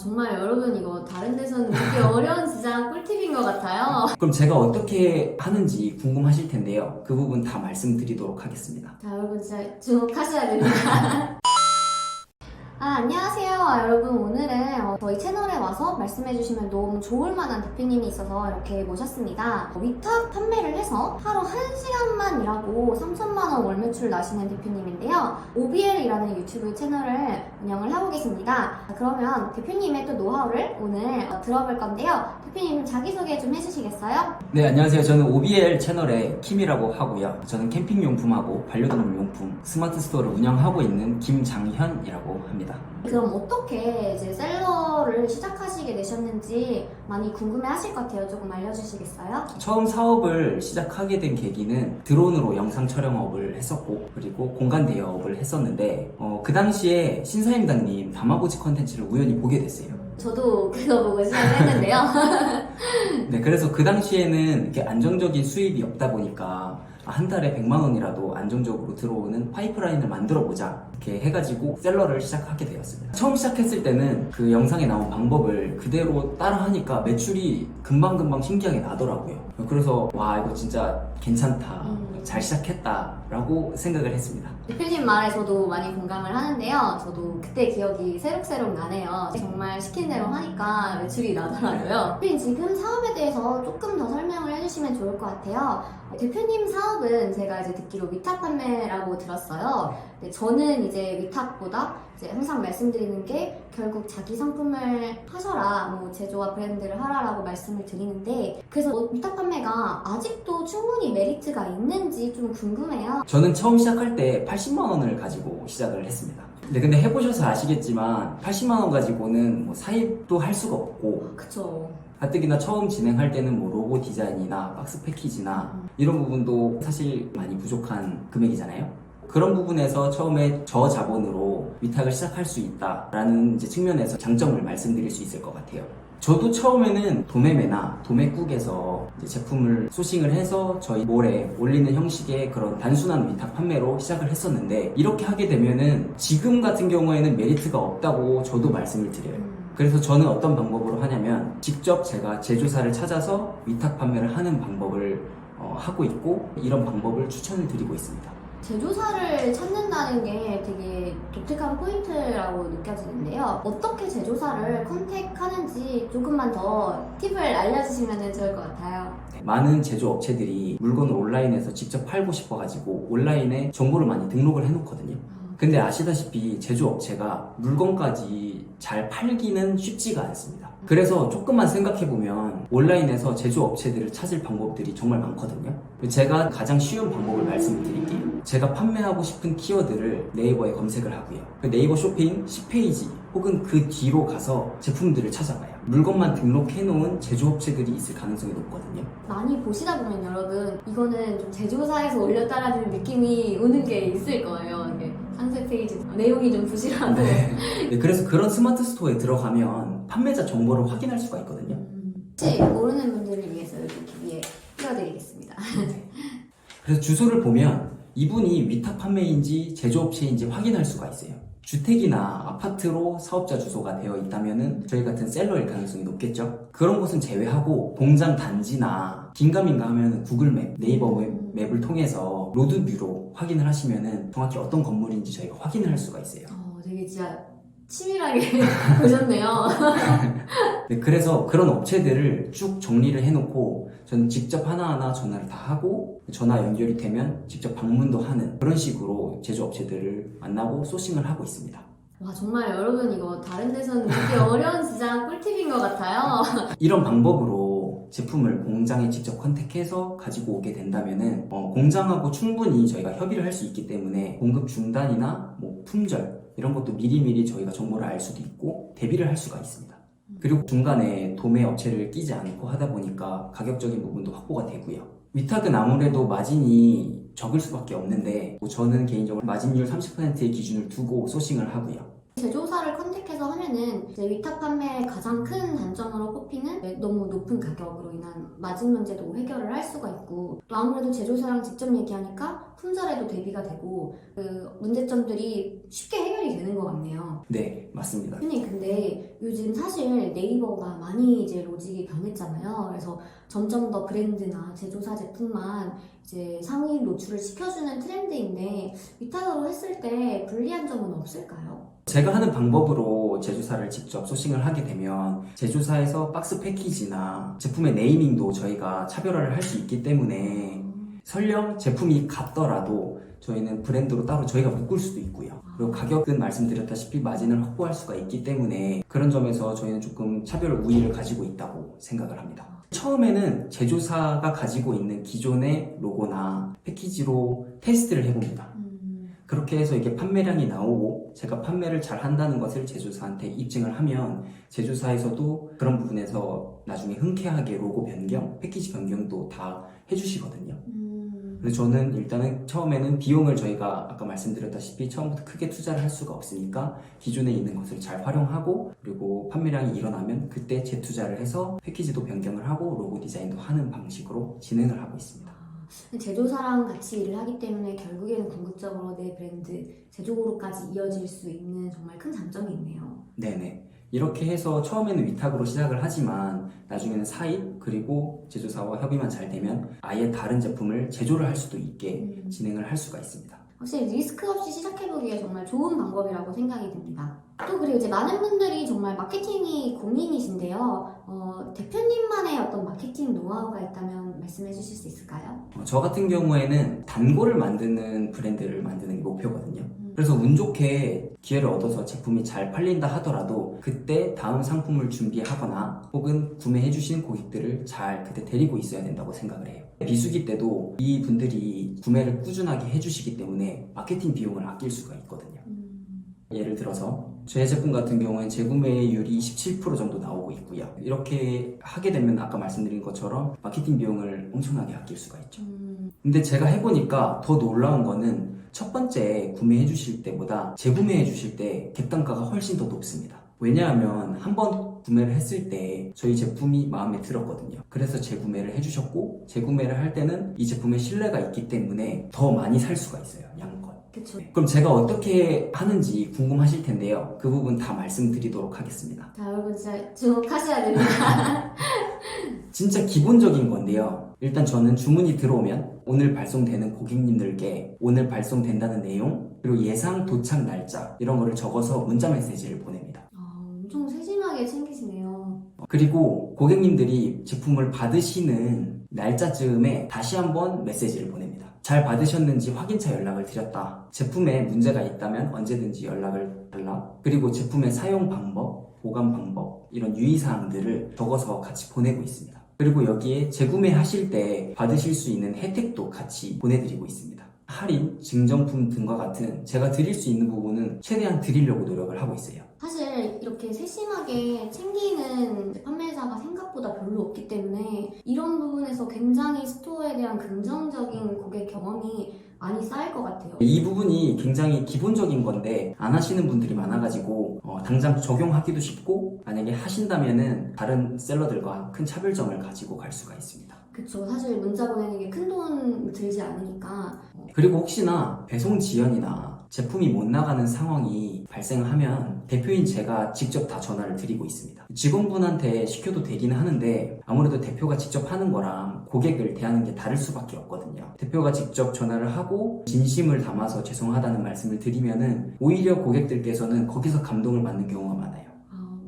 정말 여러분 이거 다른 데서는 듣기 어려운 진짜 꿀팁인 것 같아요. 그럼 제가 어떻게 하는지 궁금하실 텐데요. 그 부분 다 말씀드리도록 하겠습니다. 자, 여러분 진짜 주목하셔야 됩니다. 안녕하세요. 여러분 오늘은 저희 채널에 와서 말씀해주시면 너무 좋을 만한 대표님이 있어서 이렇게 모셨습니다. 위탁 판매를 해서 하루 1시간만 일하고 3천만원 월 매출 나시는 대표님인데요. OBL이라는 유튜브 채널을 운영을 하고 계십니다. 자, 그러면 대표님의 또 노하우를 오늘 들어볼 건데요. 대표님 자기소개 좀 해주시겠어요? 네, 안녕하세요. 저는 OBL 채널의 킴이라고 하고요. 저는 캠핑용품하고 반려동물 용품 스마트 스토어를 운영하고 있는 김장현이라고 합니다. 그럼 어떻게 이제 셀러를 시작하시게 되셨는지 많이 궁금해 하실 것 같아요. 조금 알려주시겠어요? 처음 사업을 시작하게 된 계기는 드론으로 영상 촬영업을 했었고, 그리고 공간 대여업을 했었는데 그 당시에 신사임당님 다마고치 컨텐츠를 우연히 보게 됐어요. 저도 그거 보고 시작을 했는데요. 네, 그래서 그 당시에는 이렇게 안정적인 수입이 없다 보니까 한 달에 100만 원이라도 안정적으로 들어오는 파이프라인을 만들어보자 이렇게 해가지고 셀러를 시작하게 되었습니다. 처음 시작했을 때는 그 영상에 나온 방법을 그대로 따라하니까 매출이 금방금방 신기하게 나더라고요. 그래서 와, 이거 진짜 괜찮다, 잘 시작했다 라고 생각을 했습니다. 대표님 말에 저도 많이 공감을 하는데요. 저도 그때 기억이 새록새록 나네요. 정말 시킨 대로 하니까 매출이 나더라고요. 대표님 지금 사업에 대해서 조금 더 설명을 해주시면 좋을 것 같아요. 대표님 사업은 제가 이제 듣기로 위탁 판매라고 들었어요. 근데 저는 이제 위탁보다 이제 항상 말씀드리는 게 결국 자기 상품을 하셔라, 뭐 제조와 브랜드를 하라라고 말씀을 드리는데, 그래서 위탁 판매가 아직도 충분히 메리트가 있는지 좀 궁금해요. 저는 처음 시작할 때 80만 원을 가지고 시작을 했습니다. 근데 해보셔서 아시겠지만 80만 원 가지고는 뭐 사입도 할 수가 없고, 그쵸. 가뜩이나 처음 진행할 때는 뭐 로고 디자인이나 박스 패키지나 이런 부분도 사실 많이 부족한 금액이잖아요. 그런 부분에서 처음에 저자본으로 위탁을 시작할 수 있다라는 이제 측면에서 장점을 말씀드릴 수 있을 것 같아요. 저도 처음에는 도매매나 도매국에서 이제 제품을 소싱을 해서 저희 몰에 올리는 형식의 그런 단순한 위탁 판매로 시작을 했었는데, 이렇게 하게 되면은 지금 같은 경우에는 메리트가 없다고 저도 말씀을 드려요. 그래서 저는 어떤 방법으로 하냐면 직접 제가 제조사를 찾아서 위탁 판매를 하는 방법을 하고 있고, 이런 방법을 추천을 드리고 있습니다. 제조사를 찾는다는 게 되게 독특한 포인트라고 느껴지는데요. 어떻게 제조사를 컨택하는지 조금만 더 팁을 알려주시면 좋을 것 같아요. 많은 제조업체들이 물건을 온라인에서 직접 팔고 싶어가지고 온라인에 정보를 많이 등록을 해놓거든요. 근데 아시다시피 제조업체가 물건까지 잘 팔기는 쉽지가 않습니다. 그래서 조금만 생각해보면 온라인에서 제조업체들을 찾을 방법들이 정말 많거든요. 제가 가장 쉬운 방법을 말씀드릴게요. 제가 판매하고 싶은 키워드를 네이버에 검색을 하고요. 네이버 쇼핑 10페이지 혹은 그 뒤로 가서 제품들을 찾아봐요. 물건만 등록해놓은 제조업체들이 있을 가능성이 높거든요. 많이 보시다 보면 여러분, 이거는 좀 제조사에서 올렸다라는 느낌이 오는 게 있을 거예요. 이게 상세 페이지 내용이 좀 부실하고. 네, 그래서 그런 스마트 스토어에 들어가면 판매자 정보를 확인할 수가 있거든요. 혹시 모르는 분들을 위해서 이렇게 위에 띄워드리겠습니다. 그래서 주소를 보면 이분이 위탁 판매인지 제조업체인지 확인할 수가 있어요. 주택이나 아파트로 사업자 주소가 되어 있다면 저희 같은 셀러일 가능성이 높겠죠. 그런 곳은 제외하고 공장 단지나 긴가민가 하면 구글 맵, 네이버 맵을 통해서 로드뷰로 확인을 하시면 정확히 어떤 건물인지 저희가 확인을 할 수가 있어요. 되게 진짜 치밀하게 보셨네요. 네, 그래서 그런 업체들을 쭉 정리를 해놓고 저는 직접 하나하나 전화를 다 하고, 전화 연결이 되면 직접 방문도 하는 그런 식으로 제조업체들을 만나고 소싱을 하고 있습니다. 와, 정말 여러분 이거 다른 데서는 듣기 어려운 진짜 꿀팁인 것 같아요. 이런 방법으로 제품을 공장에 직접 컨택해서 가지고 오게 된다면은 공장하고 충분히 저희가 협의를 할 수 있기 때문에 공급 중단이나 뭐 품절 이런 것도 미리미리 저희가 정보를 알 수도 있고 대비를 할 수가 있습니다. 그리고 중간에 도매 업체를 끼지 않고 하다 보니까 가격적인 부분도 확보가 되고요. 위탁은 아무래도 마진이 적을 수밖에 없는데 저는 개인적으로 마진율 30%의 기준을 두고 소싱을 하고요. 제조사를 컨택해서 하면 처음에는 이제 위탁 판매의 가장 큰 단점으로 꼽히는 너무 높은 가격으로 인한 마진 문제도 해결을 할 수가 있고, 또 아무래도 제조사랑 직접 얘기하니까 품절에도 대비가 되고, 그 문제점들이 쉽게 해결이 되는 것 같네요. 네, 맞습니다. 대표님, 근데 요즘 사실 네이버가 많이 이제 로직이 변했잖아요. 그래서 점점 더 브랜드나 제조사 제품만 이제 상위 노출을 시켜주는 트렌드인데, 위탁으로 했을 때 불리한 점은 없을까요? 제가 하는 방법으로 제조사를 직접 소싱을 하게 되면 제조사에서 박스 패키지나 제품의 네이밍도 저희가 차별화를 할 수 있기 때문에 설령 제품이 같더라도 저희는 브랜드로 따로 저희가 묶을 수도 있고요. 그리고 가격은 말씀드렸다시피 마진을 확보할 수가 있기 때문에 그런 점에서 저희는 조금 차별 우위를 가지고 있다고 생각을 합니다. 처음에는 제조사가 가지고 있는 기존의 로고나 패키지로 테스트를 해봅니다. 그렇게 해서 이게 판매량이 나오고 제가 판매를 잘 한다는 것을 제조사한테 입증을 하면 제조사에서도 그런 부분에서 나중에 흔쾌하게 로고 변경, 패키지 변경도 다 해주시거든요. 그래서 저는 일단은 처음에는 비용을 저희가 아까 말씀드렸다시피 처음부터 크게 투자를 할 수가 없으니까 기존에 있는 것을 잘 활용하고, 그리고 판매량이 일어나면 그때 재투자를 해서 패키지도 변경을 하고 로고 디자인도 하는 방식으로 진행을 하고 있습니다. 제조사랑 같이 일을 하기 때문에 결국에는 궁극적으로 내 브랜드 제조로까지 이어질 수 있는 정말 큰 장점이 있네요. 네네. 이렇게 해서 처음에는 위탁으로 시작을 하지만 나중에는 사입, 그리고 제조사와 협의만 잘 되면 아예 다른 제품을 제조를 할 수도 있게 진행을 할 수가 있습니다. 확실히 리스크 없이 시작해보기에 정말 좋은 방법이라고 생각이 듭니다. 또 그리고 이제 많은 분들이 정말 마케팅이 고민이신데요. 대표님만의 어떤 마케팅 노하우가 있다면 말씀해 주실 수 있을까요? 저 같은 경우에는 단골을 만드는 브랜드를 만드는 게 목표거든요. 그래서 운 좋게 기회를 얻어서 제품이 잘 팔린다 하더라도 그때 다음 상품을 준비하거나 혹은 구매해주신 고객들을 잘 그때 데리고 있어야 된다고 생각을 해요. 비수기 때도 이 분들이 구매를 꾸준하게 해주시기 때문에 마케팅 비용을 아낄 수가 있거든요. 예를 들어서 제 제품 같은 경우엔 재구매율이 17% 정도 나오고 있고요. 이렇게 하게 되면 아까 말씀드린 것처럼 마케팅 비용을 엄청나게 아낄 수가 있죠. 근데 제가 해보니까 더 놀라운 거는 첫 번째 구매해 주실 때보다 재구매해 주실 때 객단가가 훨씬 더 높습니다. 왜냐하면 한 번 구매를 했을 때 저희 제품이 마음에 들었거든요. 그래서 재구매를 해주셨고, 재구매를 할 때는 이 제품에 신뢰가 있기 때문에 더 많이 살 수가 있어요, 양껏. 그쵸. 그럼 제가 어떻게 하는지 궁금하실 텐데요. 그 부분 다 말씀드리도록 하겠습니다. 자, 여러분 진짜 주목하셔야 됩니다. 진짜 기본적인 건데요. 일단 저는 주문이 들어오면 오늘 발송되는 고객님들께 오늘 발송된다는 내용, 그리고 예상 도착 날짜 이런 거를 적어서 문자 메시지를 보냅니다. 엄청 세심하게 챙기시네요. 그리고 고객님들이 제품을 받으시는 날짜쯤에 다시 한번 메시지를 보냅니다. 잘 받으셨는지 확인차 연락을 드렸다. 제품에 문제가 있다면 언제든지 연락을 달라. 그리고 제품의 사용 방법, 보관 방법, 이런 유의사항들을 적어서 같이 보내고 있습니다. 그리고 여기에 재구매하실 때 받으실 수 있는 혜택도 같이 보내드리고 있습니다. 할인, 증정품 등과 같은 제가 드릴 수 있는 부분은 최대한 드리려고 노력을 하고 있어요. 사실 이렇게 세심하게 챙기는 판매사가 생각보다 별로 없기 때문에 이런 부분에서 굉장히 스토어에 대한 긍정적인 고객 경험이 많이 쌓일 것 같아요. 이 부분이 굉장히 기본적인 건데 안 하시는 분들이 많아가지고 당장 적용하기도 쉽고, 만약에 하신다면은 다른 셀러들과 큰 차별점을 가지고 갈 수가 있습니다. 그쵸. 사실 문자 보내는 게 큰 돈 들지 않으니까. 그리고 혹시나 배송 지연이나 제품이 못 나가는 상황이 발생하면 대표인 제가 직접 다 전화를 드리고 있습니다. 직원분한테 시켜도 되긴 하는데 아무래도 대표가 직접 하는 거랑 고객을 대하는 게 다를 수밖에 없거든요. 대표가 직접 전화를 하고 진심을 담아서 죄송하다는 말씀을 드리면은 오히려 고객들께서는 거기서 감동을 받는 경우가 많아요.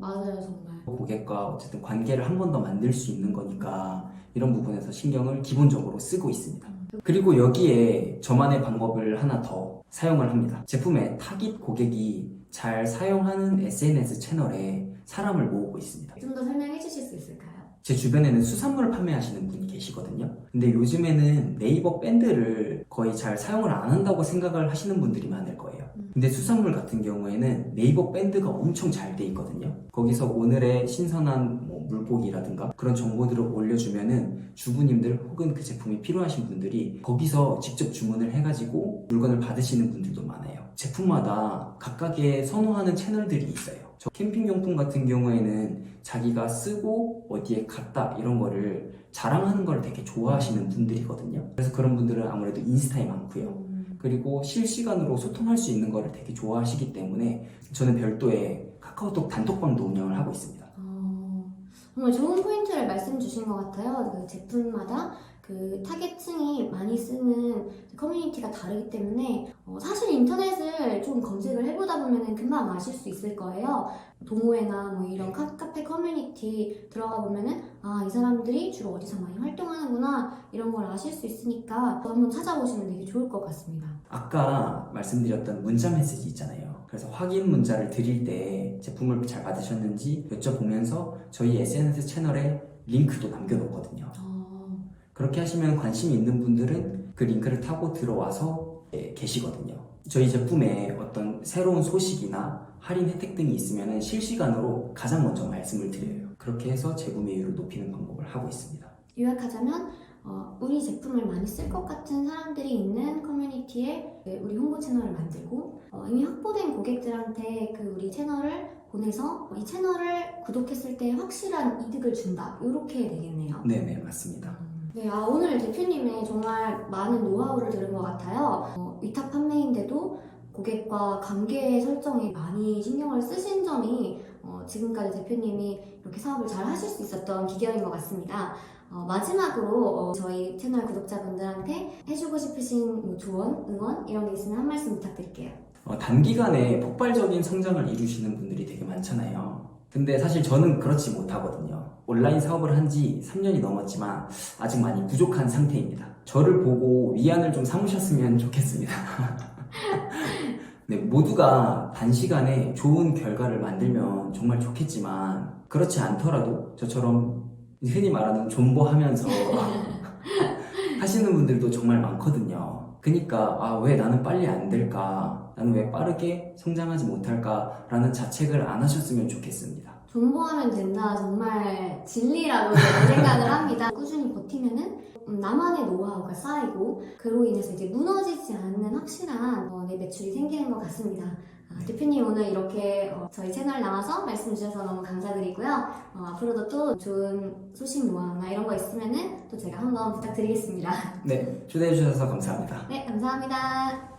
맞아요, 정말. 고객과 어쨌든 관계를 한 번 더 만들 수 있는 거니까 이런 부분에서 신경을 기본적으로 쓰고 있습니다. 그리고 여기에 저만의 방법을 하나 더 사용을 합니다. 제품의 타깃 고객이 잘 사용하는 SNS 채널에 사람을 모으고 있습니다. 좀 더 설명해 주실 수 있을까요? 제 주변에는 수산물 판매하시는 분이 계시거든요. 근데 요즘에는 네이버 밴드를 거의 잘 사용을 안 한다고 생각을 하시는 분들이 많을 거예요. 근데 수산물 같은 경우에는 네이버 밴드가 엄청 잘 돼 있거든요. 거기서 오늘의 신선한 물고기라든가 그런 정보들을 올려주면은 주부님들 혹은 그 제품이 필요하신 분들이 거기서 직접 주문을 해가지고 물건을 받으시는 분들도 많아요. 제품마다 각각의 선호하는 채널들이 있어요. 저 캠핑용품 같은 경우에는 자기가 쓰고 어디에 갔다 이런 거를 자랑하는 걸 되게 좋아하시는 분들이거든요. 그래서 그런 분들은 아무래도 인스타에 많고요. 그리고 실시간으로 소통할 수 있는 거를 되게 좋아하시기 때문에 저는 별도의 카카오톡 단톡방도 운영을 하고 있습니다. 정말 좋은 포인트를 말씀 주신 것 같아요. 그 제품마다 그 타겟층이 많이 쓰는 커뮤니티가 다르기 때문에 사실 인터넷을 좀 검색을 해보다 보면 금방 아실 수 있을 거예요. 동호회나 뭐 이런 카페 커뮤니티 들어가 보면은 아, 이 사람들이 주로 어디서 많이 활동하는구나 이런 걸 아실 수 있으니까 한번 찾아보시면 되게 좋을 것 같습니다. 아까 말씀드렸던 문자 메시지 있잖아요. 그래서 확인 문자를 드릴 때 제품을 잘 받으셨는지 여쭤보면서 저희 SNS 채널에 링크도 남겨놓거든요. 그렇게 하시면 관심이 있는 분들은 그 링크를 타고 들어와서 계시거든요. 저희 제품에 어떤 새로운 소식이나 할인 혜택 등이 있으면 실시간으로 가장 먼저 말씀을 드려요. 그렇게 해서 재구매율을 높이는 방법을 하고 있습니다. 요약하자면 우리 제품을 많이 쓸 것 같은 사람들이 있는 커뮤니티에 우리 홍보 채널을 만들고 이미 확보된 고객들한테 그 우리 채널을 보내서 이 채널을 구독했을 때 확실한 이득을 준다 이렇게 되겠네요. 네네 맞습니다. 네, 오늘 대표님의 정말 많은 노하우를 들은 것 같아요. 위탁 판매인데도 고객과 관계 설정에 많이 신경을 쓰신 점이 지금까지 대표님이 이렇게 사업을 잘 하실 수 있었던 비결인 것 같습니다. 마지막으로 저희 채널 구독자분들한테 해주고 싶으신 뭐 조언, 응원 이런 게 있으면 한 말씀 부탁드릴게요. 단기간에 폭발적인 성장을 이루시는 분들이 되게 많잖아요. 근데 사실 저는 그렇지 못하거든요. 온라인 사업을 한 지 3년이 넘었지만 아직 많이 부족한 상태입니다. 저를 보고 위안을 좀 삼으셨으면 좋겠습니다. 네, 모두가 단시간에 좋은 결과를 만들면 정말 좋겠지만 그렇지 않더라도 저처럼 흔히 말하는 존버하면서 하시는 분들도 정말 많거든요. 그러니까 왜 나는 빨리 안 될까? 나는 왜 빠르게 성장하지 못할까? 라는 자책을 안 하셨으면 좋겠습니다. 존버하면 된다. 정말 진리라고 저는 생각을 합니다. 꾸준히 버티면은 나만의 노하우가 쌓이고 그로 인해서 이제 무너지지 않는 확실한 내 매출이 생기는 것 같습니다. 대표님 오늘 이렇게 저희 채널 나와서 말씀 주셔서 너무 감사드리고요. 앞으로도 또 좋은 소식 노하우나 이런 거 있으면은 또 제가 한번 부탁드리겠습니다. 네, 초대해 주셔서 감사합니다. 네, 감사합니다.